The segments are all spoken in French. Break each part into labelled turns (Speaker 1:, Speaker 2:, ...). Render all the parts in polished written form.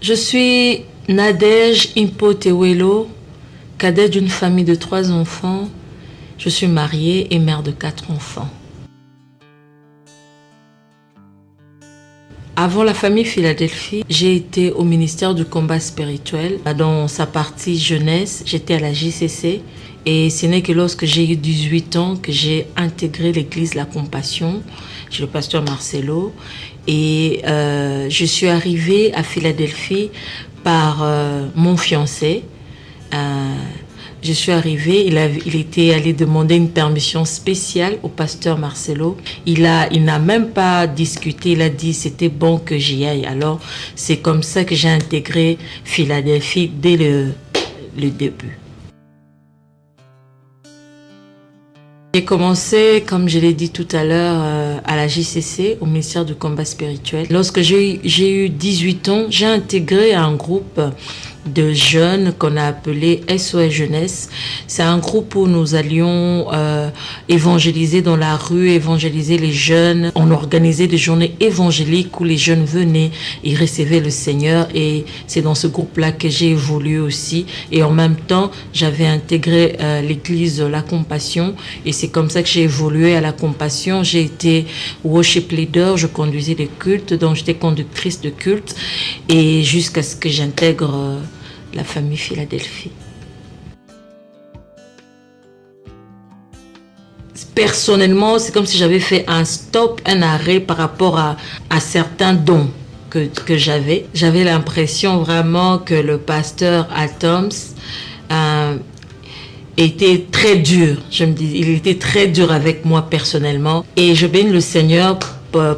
Speaker 1: Je suis Nadège Impotewelo, cadette d'une famille de 3 enfants. Je suis mariée et mère de 4 enfants. Avant la famille Philadelphie, j'ai été au ministère du combat spirituel. Dans sa partie jeunesse, j'étais à la JCC. Et ce n'est que lorsque j'ai eu 18 ans que j'ai intégré l'église La Compassion, chez le pasteur Marcelo. Et je suis arrivée à Philadelphie par mon fiancé. Je suis arrivée, il était allé demander une permission spéciale au pasteur Marcelo. Il n'a même pas discuté, il a dit c'était bon que j'y aille. Alors c'est comme ça que j'ai intégré Philadelphie dès le début. J'ai commencé, comme je l'ai dit tout à l'heure, à la JCC, au ministère du combat spirituel. Lorsque j'ai eu 18 ans, j'ai intégré un groupe de jeunes qu'on a appelé SOS Jeunesse. C'est un groupe où nous allions évangéliser dans la rue, évangéliser les jeunes. On organisait des journées évangéliques où les jeunes venaient, ils recevaient le Seigneur, et c'est dans ce groupe-là que j'ai évolué aussi. Et en même temps, j'avais intégré l'église La Compassion, et c'est comme ça que j'ai évolué à La Compassion. J'ai été worship leader, je conduisais des cultes, donc j'étais conductrice de culte, et jusqu'à ce que j'intègre la famille Philadelphie. Personnellement, c'est comme si j'avais fait un stop, un arrêt par rapport à certains dons que j'avais. J'avais l'impression vraiment que le pasteur Atoms était très dur. Il était très dur avec moi personnellement. Et je bénis le Seigneur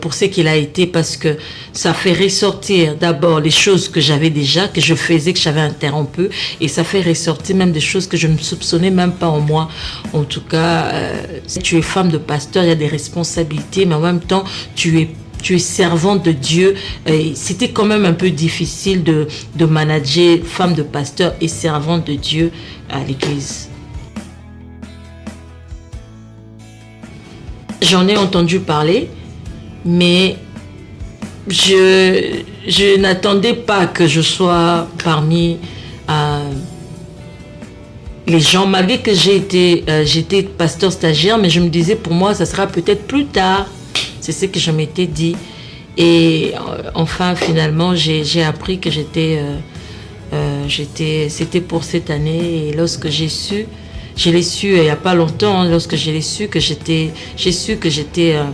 Speaker 1: pour ce qu'il a été, parce que ça fait ressortir d'abord les choses que j'avais déjà, que je faisais, que j'avais interrompu, et ça fait ressortir même des choses que je ne soupçonnais même pas en moi. En tout cas, si tu es femme de pasteur, il y a des responsabilités, mais en même temps, tu es servante de Dieu. C'était quand même un peu difficile de manager femme de pasteur et servante de Dieu à l'église. J'en ai entendu parler, mais je n'attendais pas que je sois parmi les gens, malgré que j'étais pasteur stagiaire, mais je me disais pour moi ça sera peut-être plus tard. C'est ce que je m'étais dit. Et enfin finalement j'ai appris que c'était pour cette année. Et lorsque je l'ai su il n'y a pas longtemps, lorsque j'ai su que j'étais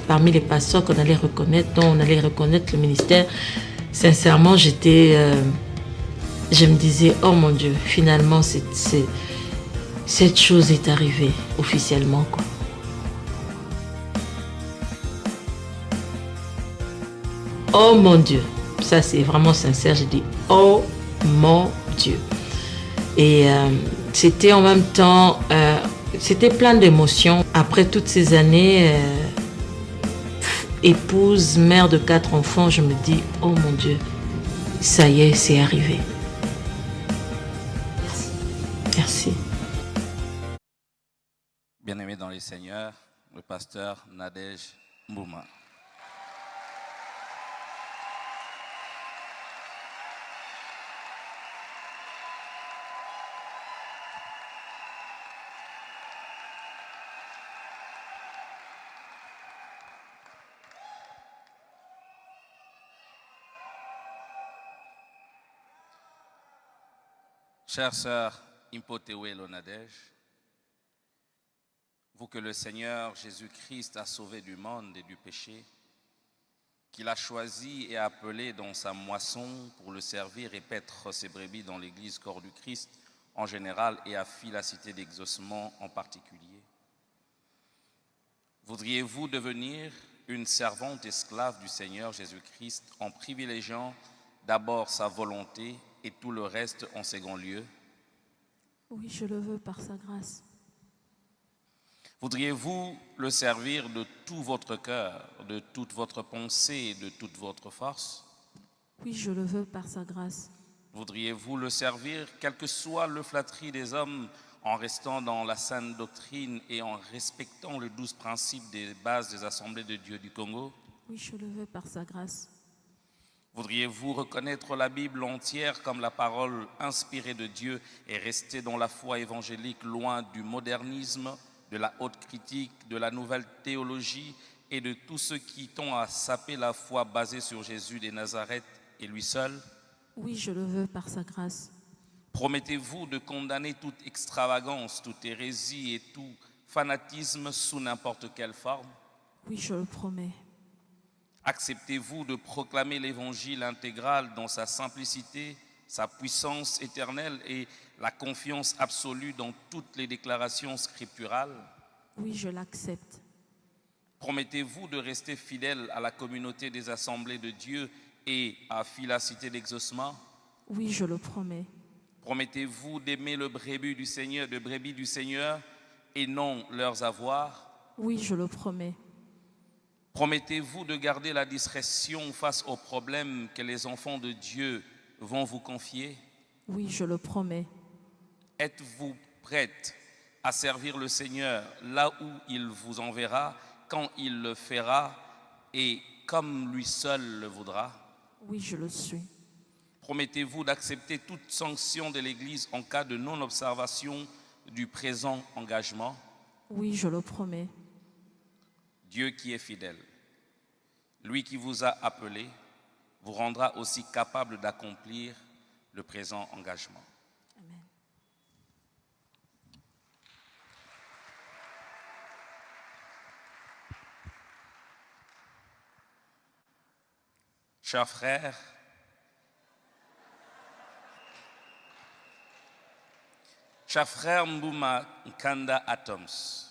Speaker 1: parmi les pasteurs qu'on allait reconnaître, dont on allait reconnaître le ministère. Sincèrement, je me disais, oh mon Dieu, finalement, cette chose est arrivée officiellement, quoi. Oh mon Dieu, ça c'est vraiment sincère, j'ai dit, oh mon Dieu. Et c'était en même temps, c'était plein d'émotions. Après toutes ces années, épouse, mère de 4 enfants, je me dis, oh mon Dieu, ça y est, c'est arrivé. Merci.
Speaker 2: Bien-aimé dans les Seigneurs, le pasteur Nadège Mbouma. Chère sœur Impotewelo Nadège, vous que le Seigneur Jésus-Christ a sauvé du monde et du péché, qu'il a choisi et appelé dans sa moisson pour le servir et paître ses brebis dans l'église corps du Christ en général et à la cité d'exaucement en particulier. Voudriez-vous devenir une servante esclave du Seigneur Jésus-Christ en privilégiant d'abord sa volonté et tout le reste en second lieu?
Speaker 1: Oui, je le veux par sa grâce.
Speaker 2: Voudriez-vous le servir de tout votre cœur, de toute votre pensée et de toute votre force?
Speaker 1: Oui, je le veux par sa grâce.
Speaker 2: Voudriez-vous le servir, quelle que soit le flatterie des hommes, en restant dans la saine doctrine et en respectant les 12 principes des bases des assemblées de Dieu du Congo?
Speaker 1: Oui, je le veux par sa grâce.
Speaker 2: Voudriez-vous reconnaître la Bible entière comme la parole inspirée de Dieu et rester dans la foi évangélique loin du modernisme, de la haute critique, de la nouvelle théologie et de tout ce qui tend à saper la foi basée sur Jésus de Nazareth et lui seul?
Speaker 3: Oui, je le veux par sa grâce.
Speaker 2: Promettez-vous de condamner toute extravagance, toute hérésie et tout fanatisme sous n'importe quelle forme?
Speaker 3: Oui, je le promets.
Speaker 2: Acceptez-vous de proclamer l'évangile intégral dans sa simplicité, sa puissance éternelle et la confiance absolue dans toutes les déclarations scripturales?
Speaker 3: Oui, je l'accepte.
Speaker 2: Promettez-vous de rester fidèle à la communauté des assemblées de Dieu et à Philacité d'Exaucement?
Speaker 3: Oui, je le promets.
Speaker 2: Promettez-vous d'aimer le brebis du Seigneur et non leurs avoirs?
Speaker 3: Oui, je le promets.
Speaker 2: Promettez-vous de garder la discrétion face aux problèmes que les enfants de Dieu vont vous confier?
Speaker 3: Oui, je le promets.
Speaker 2: Êtes-vous prête à servir le Seigneur là où il vous enverra, quand il le fera et comme lui seul le voudra?
Speaker 3: Oui, je le suis.
Speaker 2: Promettez-vous d'accepter toute sanction de l'Église en cas de non-observation du présent engagement?
Speaker 3: Oui, je le promets.
Speaker 2: Dieu qui est fidèle, lui qui vous a appelé, vous rendra aussi capable d'accomplir le présent engagement.
Speaker 3: Amen.
Speaker 2: Chers frères, Mbouma Nkanda Atoms,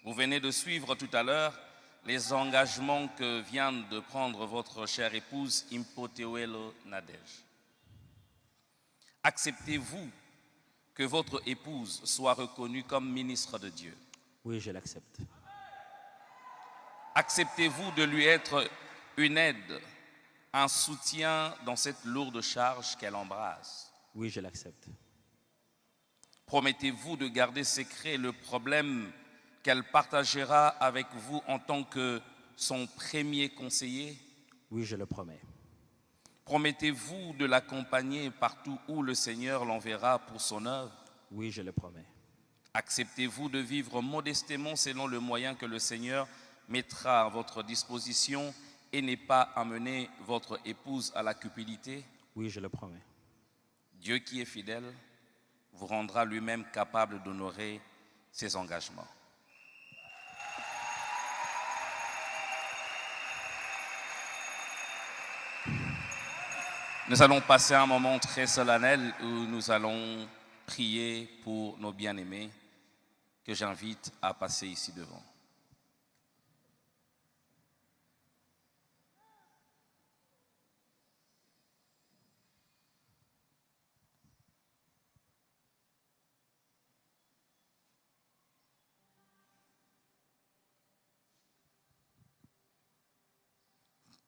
Speaker 2: vous venez de suivre tout à l'heure les engagements que vient de prendre votre chère épouse Impotewelo Nadej. Acceptez-vous que votre épouse soit reconnue comme ministre de Dieu?
Speaker 4: Oui, je l'accepte.
Speaker 2: Acceptez-vous de lui être une aide, un soutien dans cette lourde charge qu'elle embrasse?
Speaker 4: Oui, je l'accepte.
Speaker 2: Promettez-vous de garder secret le problème qu'elle partagera avec vous en tant que son premier conseiller?
Speaker 4: Oui, je le promets.
Speaker 2: Promettez-vous de l'accompagner partout où le Seigneur l'enverra pour son œuvre?
Speaker 4: Oui, je le promets.
Speaker 2: Acceptez-vous de vivre modestement selon le moyen que le Seigneur mettra à votre disposition et n'est pas amener votre épouse à la cupidité?
Speaker 4: Oui, je le promets.
Speaker 2: Dieu qui est fidèle vous rendra lui-même capable d'honorer ses engagements. Nous allons passer un moment très solennel où nous allons prier pour nos bien-aimés que j'invite à passer ici devant.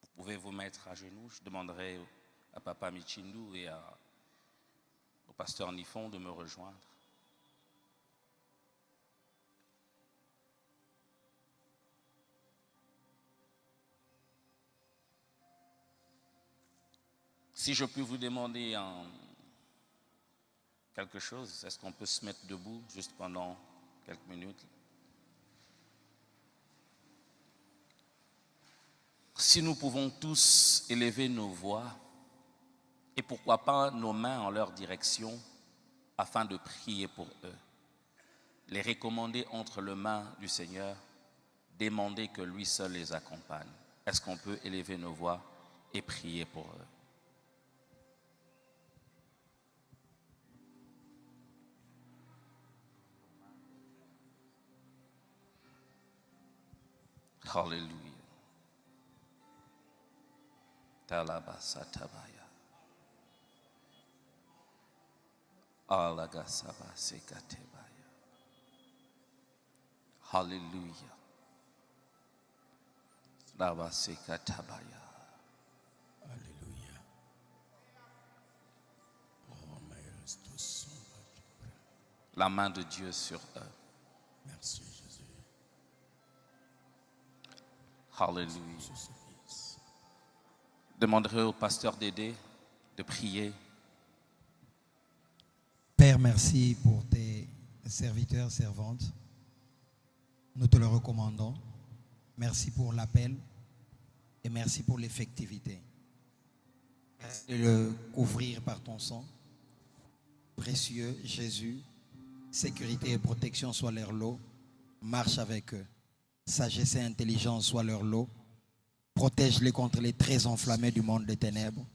Speaker 2: Vous pouvez vous mettre à genoux. Je demanderai à Papa Michindu et au pasteur Nifon de me rejoindre. Si je peux vous demander quelque chose, est-ce qu'on peut se mettre debout juste pendant quelques minutes? Si nous pouvons tous élever nos voix et pourquoi pas nos mains en leur direction afin de prier pour eux, les recommander entre les mains du Seigneur, demander que lui seul les accompagne. Est-ce qu'on peut élever nos voix et prier pour eux? Hallelujah. Talabasatabaya. Alagasabasekatebaya. Hallelujah. Labasekatabaya.
Speaker 5: Alléluia. Oh, mais reste sombre.
Speaker 2: La main de Dieu sur eux.
Speaker 5: Merci Jésus.
Speaker 2: Hallelujah.
Speaker 5: Ce service.
Speaker 2: demanderai au pasteur d'aider, de prier.
Speaker 6: Père, merci pour tes serviteurs, servantes. Nous te le recommandons. Merci pour l'appel et merci pour l'effectivité. Merci de le couvrir par ton sang. Précieux Jésus, sécurité et protection soient leur lot. Marche avec eux. Sagesse et intelligence soient leur lot. Protège-les contre les traits enflammés du monde des ténèbres.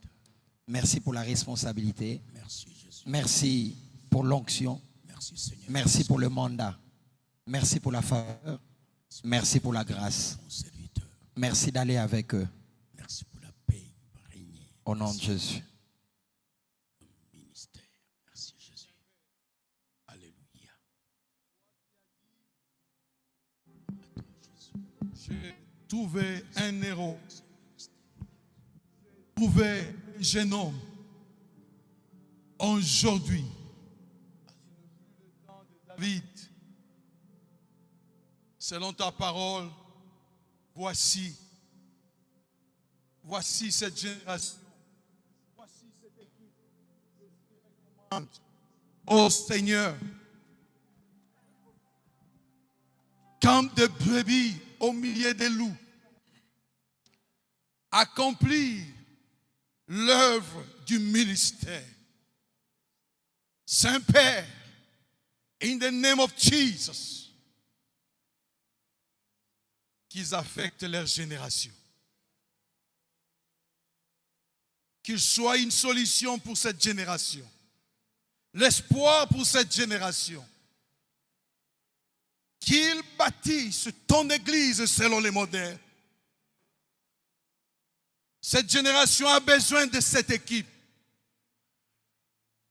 Speaker 6: Merci pour la responsabilité.
Speaker 5: Merci Jésus.
Speaker 6: Merci pour l'onction.
Speaker 5: Merci Seigneur.
Speaker 6: Merci pour le mandat. Merci pour la faveur. Merci pour la grâce.
Speaker 5: Mon serviteur.
Speaker 6: Merci d'aller avec eux.
Speaker 5: Merci pour la paix qui va régner.
Speaker 6: Au nom de Jésus.
Speaker 5: Ministère. Merci Jésus. Alléluia.
Speaker 7: J'ai trouvé un héros. J'ai trouvé un jeune homme. Aujourd'hui, David, selon ta parole, voici cette génération. Voici cette équipe que je te recommande. Oh Seigneur, comme des brebis au milieu des loups, accomplir l'œuvre du ministère. Saint-Père, in the name of Jesus, qu'ils affectent leur génération. Qu'ils soient une solution pour cette génération. L'espoir pour cette génération. Qu'ils bâtissent ton église selon les modèles. Cette génération a besoin de cette équipe.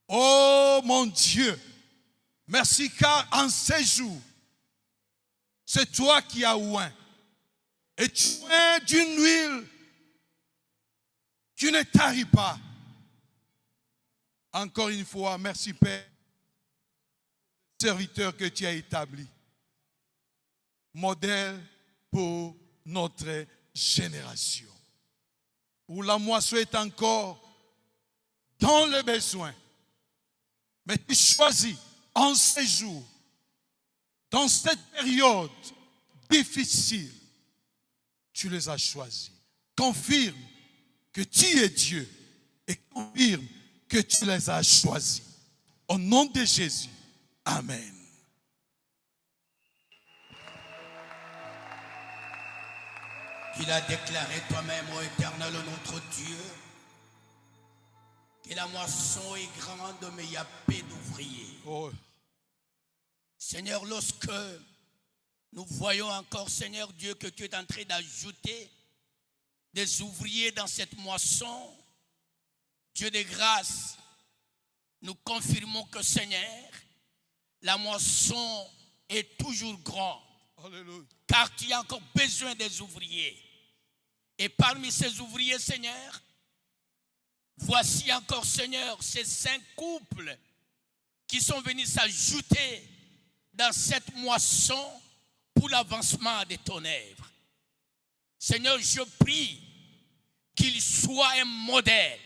Speaker 7: Oh mon Dieu, merci car en ces jours, c'est toi qui as oint. Et tu es d'une huile qui ne tarit pas. Encore une fois, merci Père, serviteur que tu as établi. Modèle pour notre génération. Où la moisson est encore dans le besoin. Mais tu choisis en ces jours, dans cette période difficile, tu les as choisis. Confirme que tu es Dieu et confirme que tu les as choisis. Au nom de Jésus, Amen.
Speaker 5: Qu'il a déclaré toi-même, ô Éternel, notre Dieu, que la moisson est grande, mais il y a peu d'ouvriers.
Speaker 7: Oh,
Speaker 5: Seigneur, lorsque nous voyons encore, Seigneur Dieu, que tu es en train d'ajouter des ouvriers dans cette moisson, Dieu de grâce, nous confirmons que, Seigneur, la moisson est toujours grande.
Speaker 7: alléluia.
Speaker 5: Car tu as encore besoin des ouvriers. Et parmi ces ouvriers, Seigneur, voici encore, Seigneur, ces 5 couples qui sont venus s'ajouter dans cette moisson pour l'avancement de ton œuvre. Seigneur, je prie qu'il soit un modèle.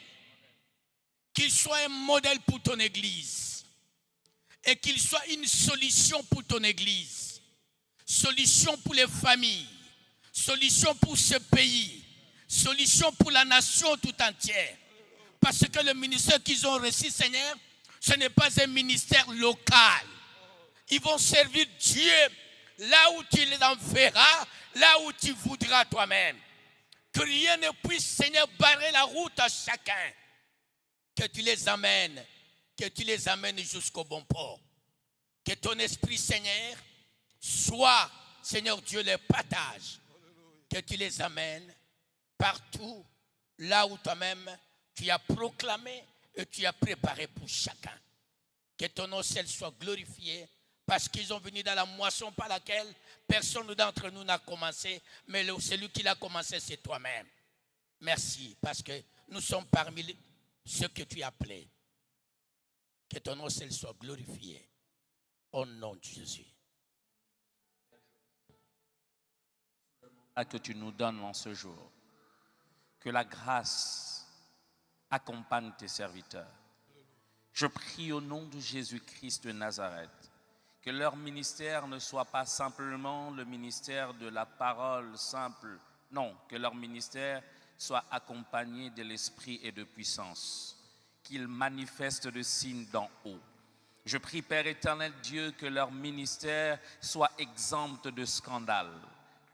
Speaker 5: Qu'il soit un modèle pour ton église. Et qu'il soit une solution pour ton église. Solution pour les familles. Solution pour ce pays. Solution pour la nation tout entière. Parce que le ministère qu'ils ont reçu, Seigneur, ce n'est pas un ministère local. Ils vont servir Dieu là où tu les enverras, là où tu voudras toi-même. Que rien ne puisse, Seigneur, barrer la route à chacun. Que tu les amènes jusqu'au bon port. Que ton esprit, Seigneur, soit, Seigneur Dieu, le partage. Que tu les amènes partout, là où toi-même tu as proclamé et tu as préparé pour chacun. Que ton nom seul soit glorifié, parce qu'ils ont venu dans la moisson par laquelle personne d'entre nous n'a commencé, mais celui qui l'a commencé, c'est toi-même. Merci, parce que nous sommes parmi ceux que tu as appelés. Que ton nom seul soit glorifié. Au nom de Jésus.
Speaker 2: Que tu nous donnes en ce jour. que la grâce accompagne tes serviteurs. Je prie au nom de Jésus-Christ de Nazareth que leur ministère ne soit pas simplement le ministère de la parole simple, non, que leur ministère soit accompagné de l'esprit et de puissance, qu'ils manifestent le signe d'en haut. Je prie, Père éternel Dieu, que leur ministère soit exempt de scandale.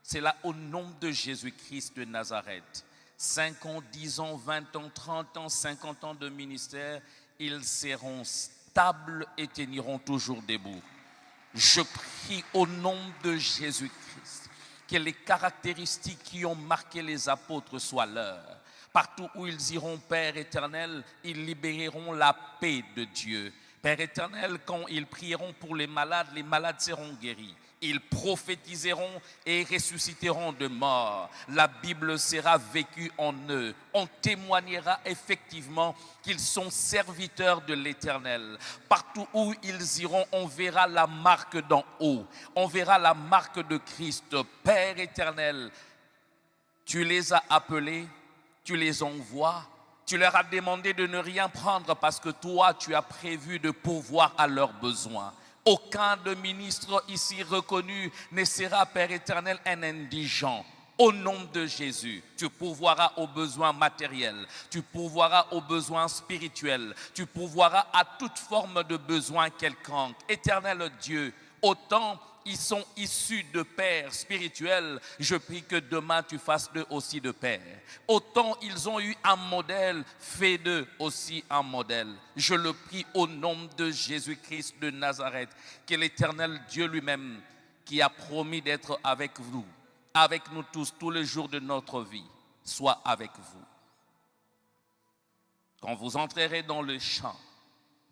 Speaker 2: C'est là au nom de Jésus-Christ de Nazareth. 5 ans, 10 ans, 20 ans, 30 ans, 50 ans de ministère, ils seront stables et teniront toujours debout. Je prie au nom de Jésus-Christ que les caractéristiques qui ont marqué les apôtres soient leurs. Partout où ils iront, Père éternel, ils libéreront la paix de Dieu. Père éternel, quand ils prieront pour les malades seront guéris. Ils prophétiseront et ressusciteront de morts. La Bible sera vécue en eux. On témoignera effectivement qu'ils sont serviteurs de l'Éternel. Partout où ils iront, on verra la marque d'en haut. On verra la marque de Christ. Père éternel, tu les as appelés, tu les envoies. Tu leur as demandé de ne rien prendre parce que toi, tu as prévu de pourvoir à leurs besoins. Aucun de ministres ici reconnu ne sera, Père éternel, un indigent. Au nom de Jésus, tu pourvoiras aux besoins matériels, tu pourvoiras aux besoins spirituels, tu pourvoiras à toute forme de besoin quelconque. Éternel Dieu, autant ils sont issus de pères spirituels, je prie que demain tu fasses d'eux aussi de pères. Autant ils ont eu un modèle, fais d'eux aussi un modèle. Je le prie au nom de Jésus-Christ de Nazareth, que l'Éternel Dieu lui-même, qui a promis d'être avec vous, avec nous tous les jours de notre vie, soit avec vous. Quand vous entrerez dans le champ,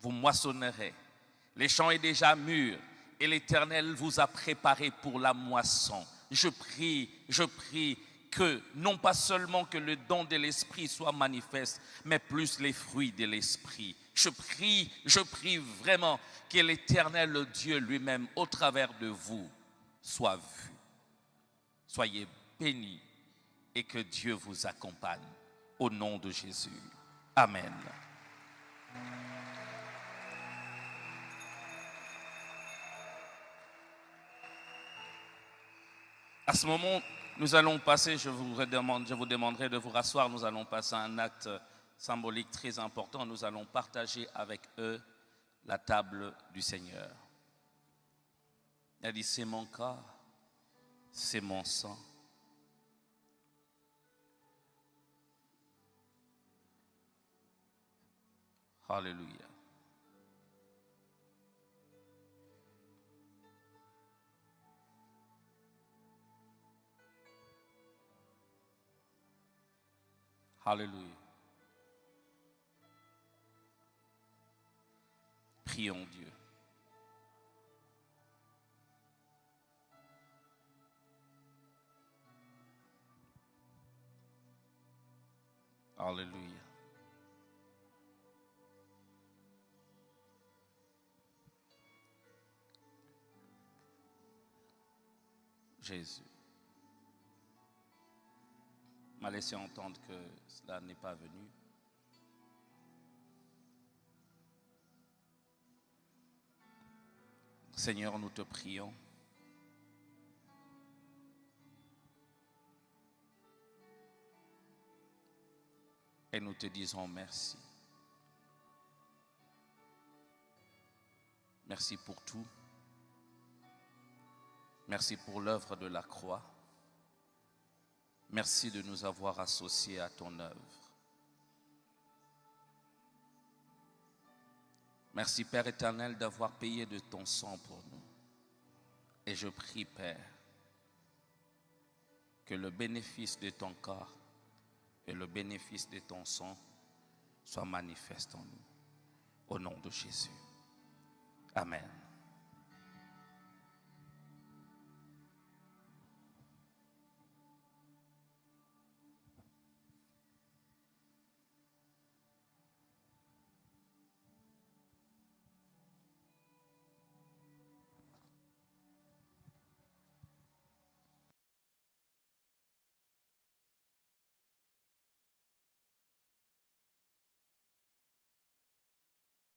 Speaker 2: vous moissonnerez. Le champ est déjà mûr. Et l'Éternel vous a préparé pour la moisson. Je prie que non pas seulement que le don de l'Esprit soit manifeste, mais plus les fruits de l'Esprit. Je prie vraiment que l'Éternel Dieu lui-même, au travers de vous, soit vu. Soyez bénis et que Dieu vous accompagne. Au nom de Jésus. Amen. À ce moment, nous allons passer, je vous demanderai de vous rasseoir, nous allons passer à un acte symbolique très important. Nous allons partager avec eux la table du Seigneur. Il a dit, c'est mon corps, c'est mon sang. Alléluia. Alléluia. Prions Dieu. Alléluia. Jésus m'a laissé entendre que cela n'est pas venu. Seigneur, nous te prions. Et nous te disons merci. Merci pour tout. Merci pour l'œuvre de la croix. Merci de nous avoir associés à ton œuvre. Merci, Père éternel, d'avoir payé de ton sang pour nous. Et je prie, Père, que le bénéfice de ton corps et le bénéfice de ton sang soient manifestes en nous. Au nom de Jésus. Amen.